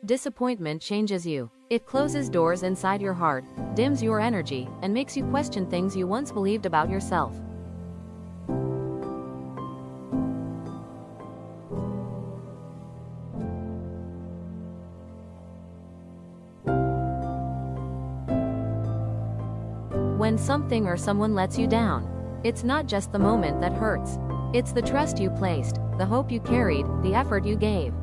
Disappointment changes you. It closes doors inside your heart, dims your energy, and makes you question things you once believed about yourself. When something or someone lets you down, it's not just the moment that hurts. It's the trust you placed, the hope you carried, the effort you gave.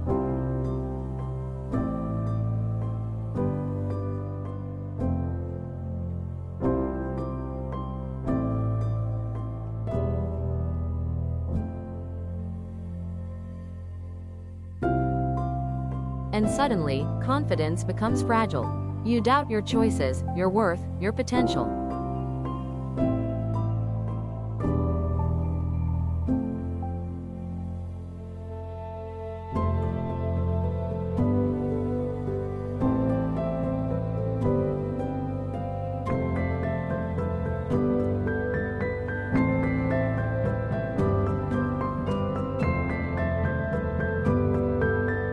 And suddenly, confidence becomes fragile. You doubt your choices, your worth, your potential.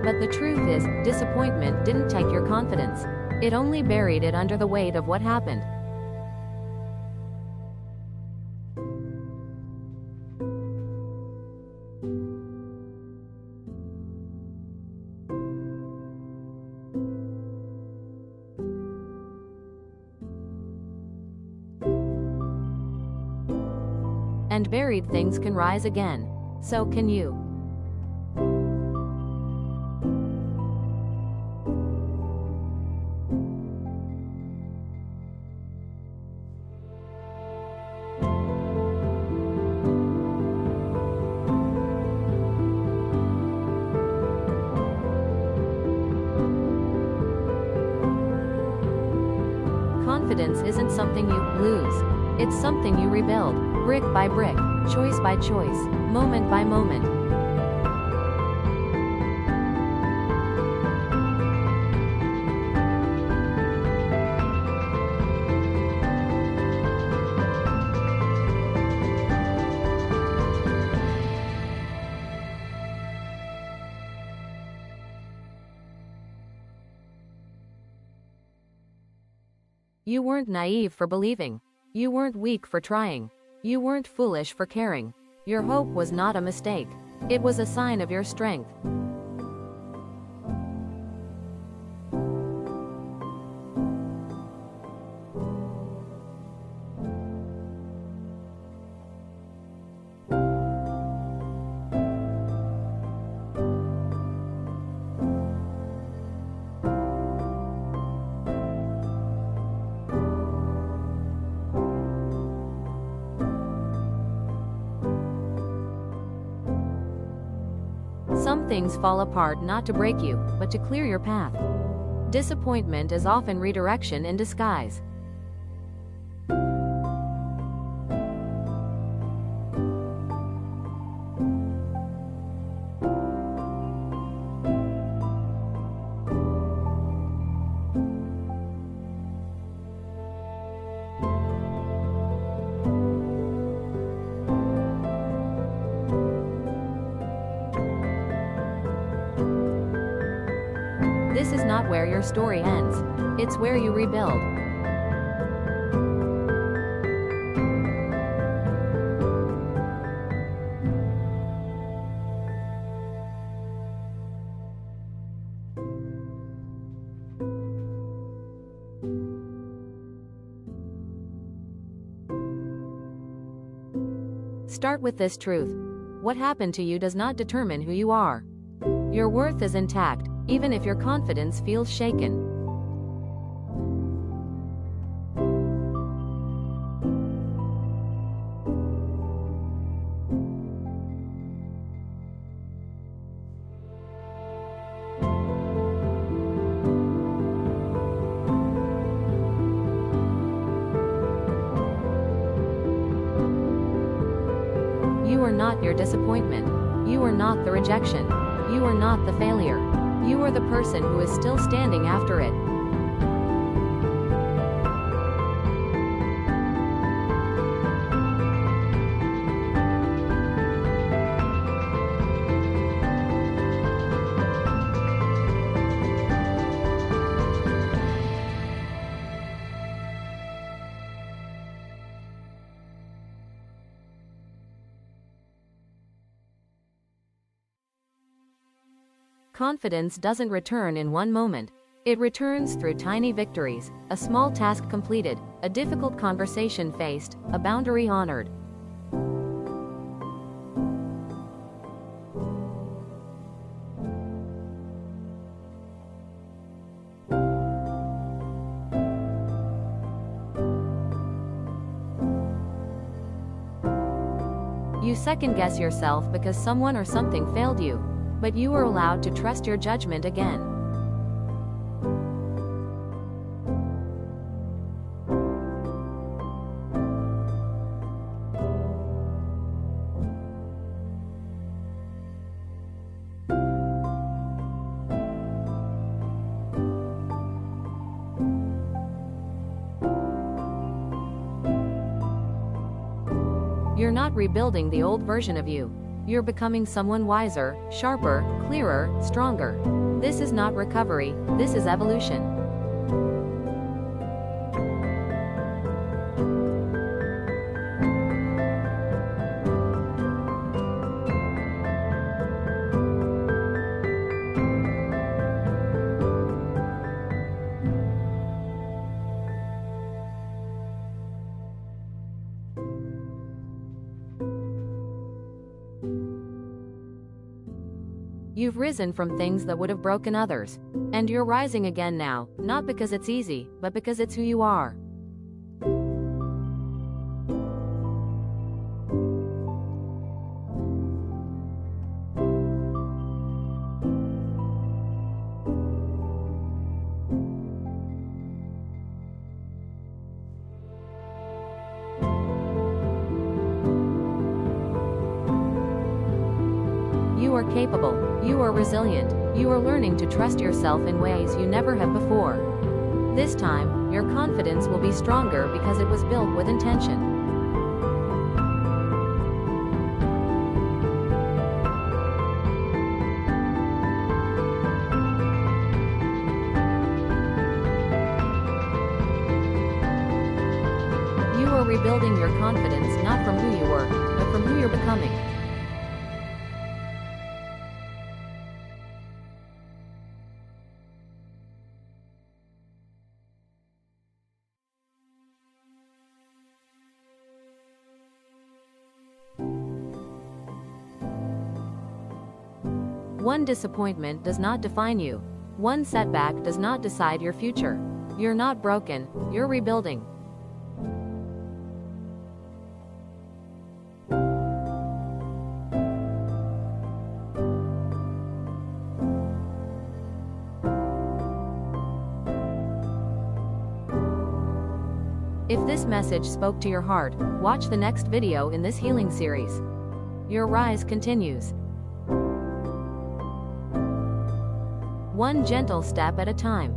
But the truth is, disappointment didn't take your confidence. It only buried it under the weight of what happened. And buried things can rise again. So can you. Confidence isn't something you lose. It's something you rebuild, brick by brick, choice by choice, moment by moment. You weren't naive for believing. You weren't weak for trying. You weren't foolish for caring. Your hope was not a mistake. It was a sign of your strength. Some things fall apart not to break you, but to clear your path. Disappointment is often redirection in disguise. This is not where your story ends. It's where you rebuild. Start with this truth. What happened to you does not determine who you are. Your worth is intact, even if your confidence feels shaken. You are not your disappointment. You are not the rejection. You are not the failure. You are the person who is still standing after it. confidence doesn't return in one moment. It returns through tiny victories, a small task completed, a difficult conversation faced, a boundary honored. You second-guess yourself because someone or something failed you, but you are allowed to trust your judgment again. You're not rebuilding the old version of you. You're becoming someone wiser, sharper, clearer, stronger. This is not recovery, this is evolution. You've risen from things that would have broken others. And you're rising again now, not because it's easy, but because it's who you are. You are capable. You are resilient. You are learning to trust yourself in ways you never have before. This time, your confidence will be stronger because it was built with intention. You are rebuilding your confidence not from who you were, but from who you're becoming. One disappointment does not define you. One setback does not decide your future. You're not broken, you're rebuilding. If this message spoke to your heart, watch the next video in this healing series. Your rise continues. One gentle step at a time.